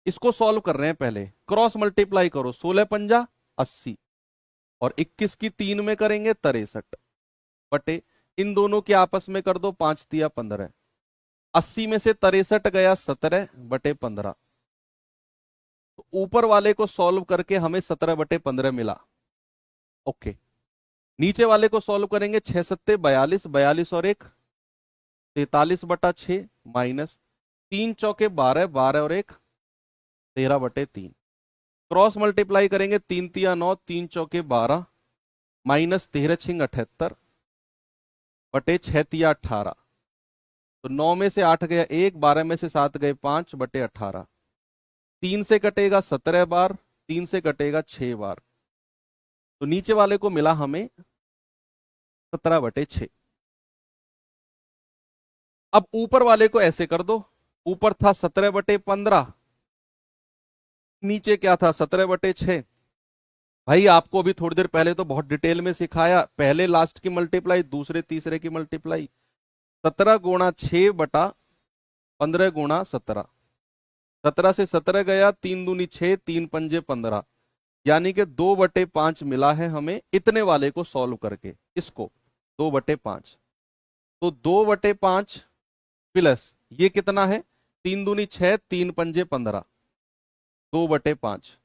इसको सॉल्व कर रहे हैं, पहले क्रॉस मल्टीप्लाई करो, 16×5 = 80, और 21 की 3 में करेंगे 63 बटे, इन दोनों के आपस में कर दो, 5×3 = 15। 80 में से 63 गया 17/15, तो ऊपर वाले को सॉल्व करके हमें 17/15 मिला। ओके। नीचे वाले को सॉल्व करेंगे, 6×7 = 42, 42 और 1 43/6, माइनस 3×4 = 12, 12 और 1 13/3। क्रॉस मल्टीप्लाई करेंगे, 3×3 = 9, 3×4 = 12, माइनस 13×6 = 78 बटे 6×3 = 18। तो 9 में से 8 गया 1, 12 में से 7 गए 5/18। 3 से कटेगा 17 बार, 3 से कटेगा 6 बार, तो नीचे वाले को मिला हमें 17/6। अब ऊपर वाले को ऐसे कर दो, ऊपर था 17/15, नीचे क्या था? 17/6। भाई आपको अभी थोड़ी देर पहले तो बहुत डिटेल में सिखाया, पहले लास्ट की मल्टीप्लाई, दूसरे तीसरे की मल्टीप्लाई। 17×6/15 × 17, 17 से 17 गया, 3×2 = 6, 3×5 = 15, यानी कि 2/5 मिला है हमें इतने वाले को सॉल्व करके, इसको 2/5। तो 2/5 प्लस ये कितना है? 3×2 = 6, 3×5 = 15, 2/5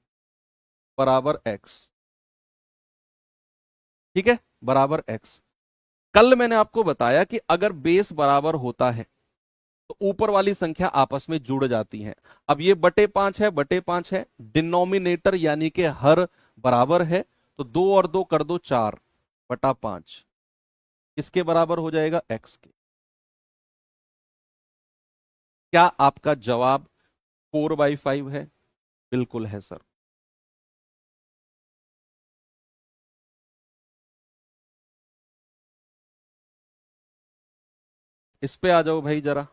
बराबर x। ठीक है, बराबर x। कल मैंने आपको बताया कि अगर बेस बराबर होता है तो ऊपर वाली संख्या आपस में जुड़ जाती हैं। अब ये बटे 5 है, बटे 5 है, डिनोमिनेटर यानी कि हर बराबर है, तो 2 और 2 कर दो 4/5, किसके बराबर हो जाएगा, x के। क्या आपका जवाब 4/5 है? बिल्कुल है सर। इस पे आ जाओ भाई जरा।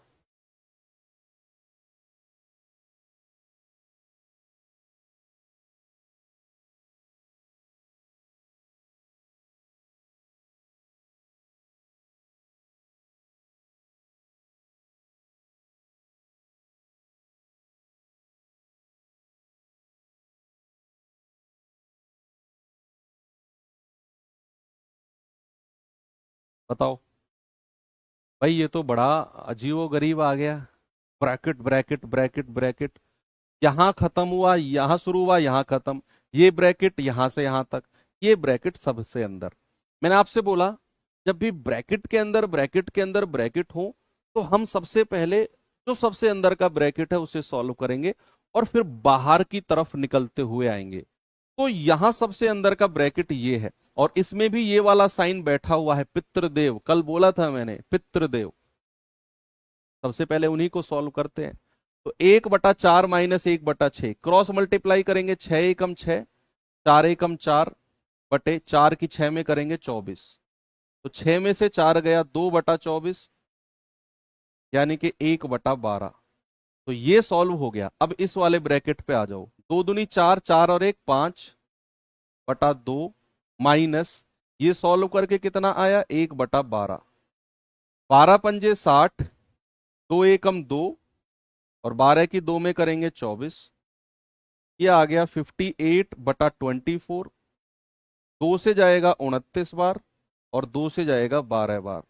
बताओ भाई, ये तो बड़ा अजीबो गरीब आ गया। ब्रैकेट ब्रैकेट ब्रैकेट ब्रैकेट, यहां खत्म हुआ, यहां शुरू हुआ, यहां खत्म, ये ब्रैकेट यहां से यहां तक, ये ब्रैकेट सबसे अंदर। मैंने आपसे बोला जब भी ब्रैकेट के अंदर ब्रैकेट के अंदर ब्रैकेट हो, तो हम सबसे पहले जो सबसे अंदर का ब्रैकेट है उसे सॉल्व करेंगे और फिर बाहर की तरफ निकलते हुए आएंगे। तो यहां सबसे अंदर का ब्रैकेट ये है, और इसमें भी ये वाला साइन बैठा हुआ है, पितृदेव, कल बोला था मैंने पितृदेव। सबसे पहले उन्हीं को सॉल्व करते हैं। तो 1/4 माइनस 1/6 क्रॉस मल्टीप्लाई करेंगे, 6 एकम 6, 4 एकम 4 की 6 में करेंगे 24, तो 6 में से 4 गया, 2/24 यानी कि 1/12। तो ये सॉल्व हो गया। अब इस वाले ब्रैकेट पे आ जाओ, 2 दूनी 4, 4 और 1 5/2 माइनस, ये सॉल्व करके कितना आया, 1/12, 12×5 = 60, 2 एकम 2 और 12 की 2 में करेंगे 24, ये आ गया 58/24। 2 से जाएगा 29 बार और 2 से जाएगा 12 बार,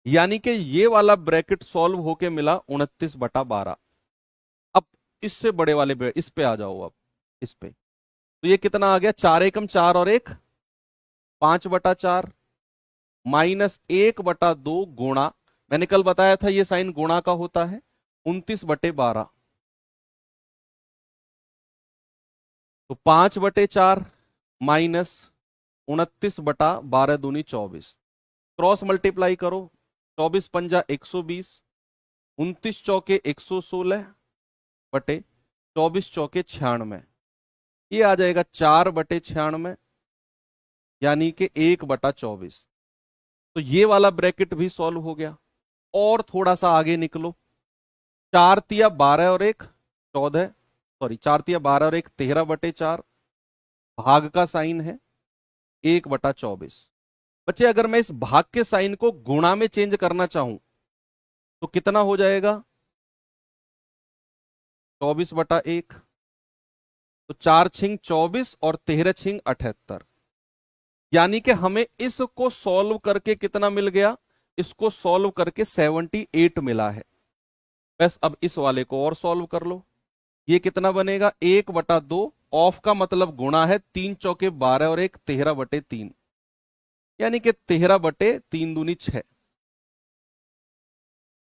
यानी कि ये वाला ब्रैकेट सॉल्व होके मिला 29/12। अब इससे बड़े वाले इस पे आ जाओ, अब इस पे तो ये कितना आ गया, 4 एकम 4 और 1 5/4 माइनस 1/2 गुणा, मैंने कल बताया था ये साइन गुणा का होता है, 29/12। तो 5/4 माइनस 29/12 = 24, क्रॉस मल्टीप्लाई करो, 24×5 = 120, 29 × 4 = 116 बटे 24 × 4 = 96, ये आ जाएगा 4/96 यानी कि 1/24। तो ये वाला ब्रैकेट भी सॉल्व हो गया। और थोड़ा सा आगे निकलो, 4×3 = 12 और 1 14, सॉरी 4×3 = 12 और 1 13/4, भाग का साइन है, 1/24। बच्चे अगर मैं इस भाग के साइन को गुणा में चेंज करना चाहूं तो कितना हो जाएगा, 24/1, तो 4×6 = 24 और 13×6 = 78, यानी कि हमें इसको सॉल्व करके कितना मिल गया, इसको सॉल्व करके 78 मिला है। बस अब इस वाले को और सॉल्व कर लो, ये कितना बनेगा, 1/2, ऑफ का मतलब गुणा है, 3×4 = 12 और 1 13/3, यानी कि 13/3×2 = 6,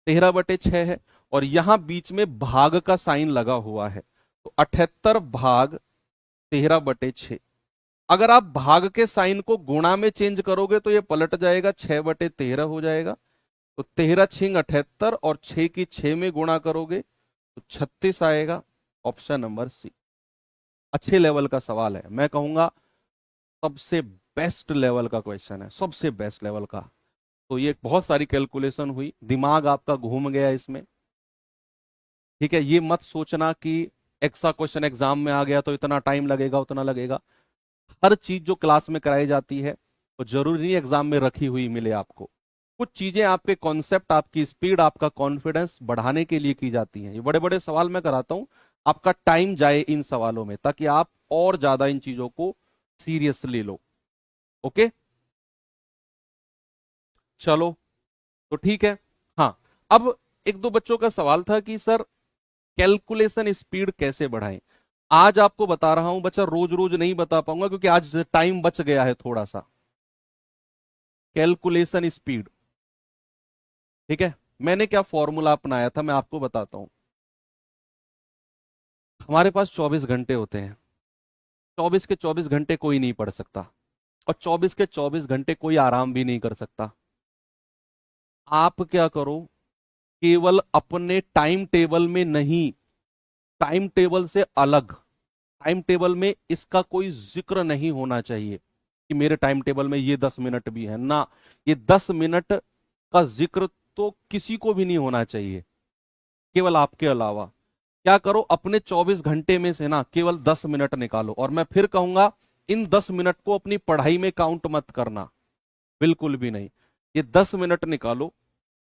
13/6 है। और यहां बीच में भाग का साइन लगा हुआ है, तो 78 भाग 13/6। अगर आप भाग के साइन को गुणा में चेंज करोगे तो ये पलट जाएगा, 6/13 हो जाएगा। तो 13×6 = 78 और 6 की 6 में गुणा करोगे तो 36 आएगा। Option number C. अच्छे लेवल का सवाल है, मैं कहूंगा सबसे बेस्ट लेवल का क्वेश्चन है, सबसे बेस्ट लेवल का। तो ये बहुत सारी कैलकुलेशन हुई, दिमाग आपका घूम गया इसमें। ठीक है, ये मत सोचना कि एक्स्ट्रा क्वेश्चन एग्जाम में आ गया तो इतना टाइम लगेगा उतना लगेगा। हर चीज जो क्लास में कराई जाती है वो जरूरी नहीं एग्जाम में रखी हुई मिले आपको। कुछ चीजें आपके कॉन्सेप्ट, आपकी स्पीड, आपका कॉन्फिडेंस बढ़ाने के लिए की जाती हैं। ये बड़े बड़े सवाल मैं कराता हूं, आपका टाइम जाए इन सवालों में, ताकि आप और ज्यादा इन चीजों को सीरियसली लो। ओके, चलो तो ठीक है। हाँ, अब एक दो बच्चों का सवाल था कि सर कैलकुलेशन स्पीड कैसे बढ़ाएं। आज आपको बता रहा हूं बच्चा, रोज रोज नहीं बता पाऊंगा क्योंकि आज टाइम बच गया है थोड़ा सा। कैलकुलेशन स्पीड, ठीक है, मैंने क्या फॉर्मूला अपनाया था मैं आपको बताता हूं। हमारे पास 24 घंटे होते हैं, 24 के 24 घंटे कोई नहीं पढ़ सकता, और 24 के 24 घंटे कोई आराम भी नहीं कर सकता। आप क्या करो, केवल अपने टाइम टेबल में नहीं, टाइम टेबल से अलग, टाइम टेबल में इसका कोई जिक्र नहीं होना चाहिए कि मेरे टाइम टेबल में ये 10 मिनट भी है ना, ये 10 मिनट का जिक्र तो किसी को भी नहीं होना चाहिए, केवल आपके अलावा। क्या करो, अपने 24 घंटे में से ना केवल 10 मिनट निकालो, और मैं फिर कहूंगा इन 10 मिनट को अपनी पढ़ाई में काउंट मत करना, बिल्कुल भी नहीं। ये 10 मिनट निकालो,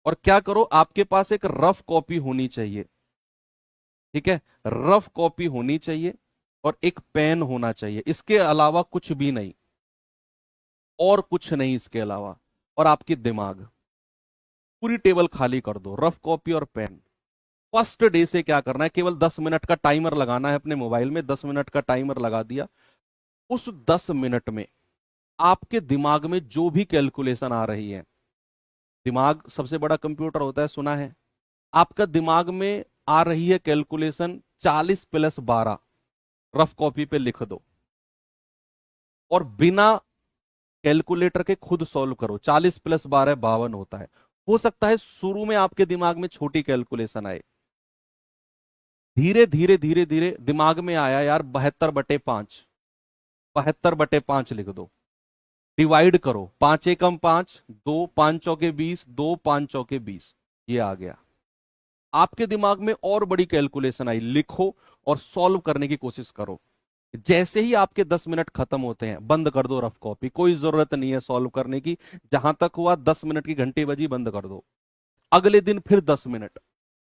और क्या करो, आपके पास एक रफ कॉपी होनी चाहिए, ठीक है, रफ कॉपी होनी चाहिए, और एक पेन होना चाहिए, इसके अलावा कुछ भी नहीं, और कुछ नहीं इसके अलावा। और आपकी दिमाग, पूरी टेबल खाली कर दो, रफ कॉपी और पेन। फर्स्ट डे से क्या करना है, केवल 10 मिनट का टाइमर लगाना है अपने मोबाइल में, 10 मिनट का टाइमर लगा दिया। उस 10 मिनट में आपके दिमाग में जो भी कैलकुलेशन आ रही है, दिमाग सबसे बड़ा कंप्यूटर होता है, सुना है, आपका दिमाग में आ रही है कैलकुलेशन 40 + 12, रफ कॉपी पे लिख दो, और बिना कैलकुलेटर के खुद सॉल्व करो। 40 + 12 52 होता है। हो सकता है शुरू में आपके दिमाग में छोटी कैलकुलेशन आए, धीरे धीरे धीरे धीरे दिमाग में आया यार 72/5, 72/5 लिख दो, डिवाइड करो, 5 × 1 = 5, 2 5 चौके 20, 2 5 चौके 20, ये आ गया। आपके दिमाग में और बड़ी कैलकुलेशन आई, लिखो और सॉल्व करने की कोशिश करो। जैसे ही आपके 10 मिनट खत्म होते हैं, बंद कर दो रफ कॉपी, कोई जरूरत नहीं है सॉल्व करने की। जहां तक हुआ 10 मिनट की घंटी बजी, बंद कर दो। अगले दिन फिर 10 मिनट।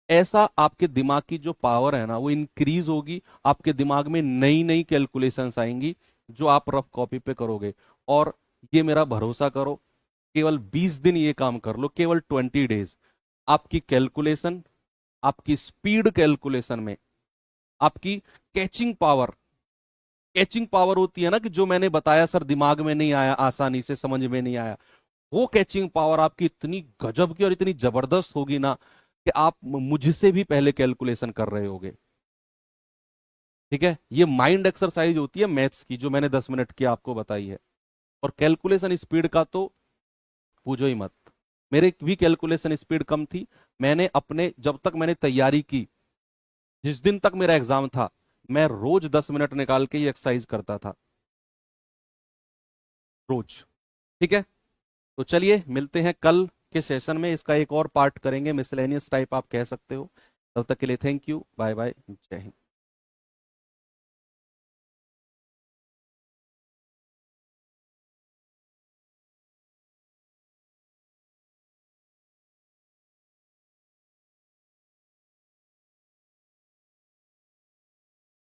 ऐसा आपके दिमाग की जो पावर है ना वो इंक्रीज होगी, आपके दिमाग में नई नई कैलकुलेशंस आएंगी जो आप रफ कॉपी पे करोगे। और ये मेरा भरोसा करो, केवल 20 दिन ये काम कर लो, केवल 20 डेज, आपकी कैलकुलेशन, आपकी स्पीड कैलकुलेशन में, आपकी कैचिंग पावर, कैचिंग पावर होती है ना कि जो मैंने बताया सर दिमाग में नहीं आया, आसानी से समझ में नहीं आया, वो कैचिंग पावर आपकी इतनी गजब की और इतनी जबरदस्त होगी ना कि आप मुझसे भी पहले कैलकुलेशन कर रहे होगे। ठीक है, ये माइंड एक्सरसाइज होती है मैथ्स की जो मैंने 10 मिनट की आपको बताई है। और कैलकुलेशन स्पीड का तो पूछो ही मत, मेरे भी कैलकुलेशन स्पीड कम थी। मैंने अपने, जब तक मैंने तैयारी की, जिस दिन तक मेरा एग्जाम था, मैं रोज 10 मिनट निकाल के ये एक्सरसाइज करता था, रोज। ठीक है, तो चलिए मिलते हैं कल के सेशन में, इसका एक और पार्ट करेंगे, मिसलेनियस टाइप आप कह सकते हो। तब तक के लिए थैंक यू, बाय बाय, जय हिंद।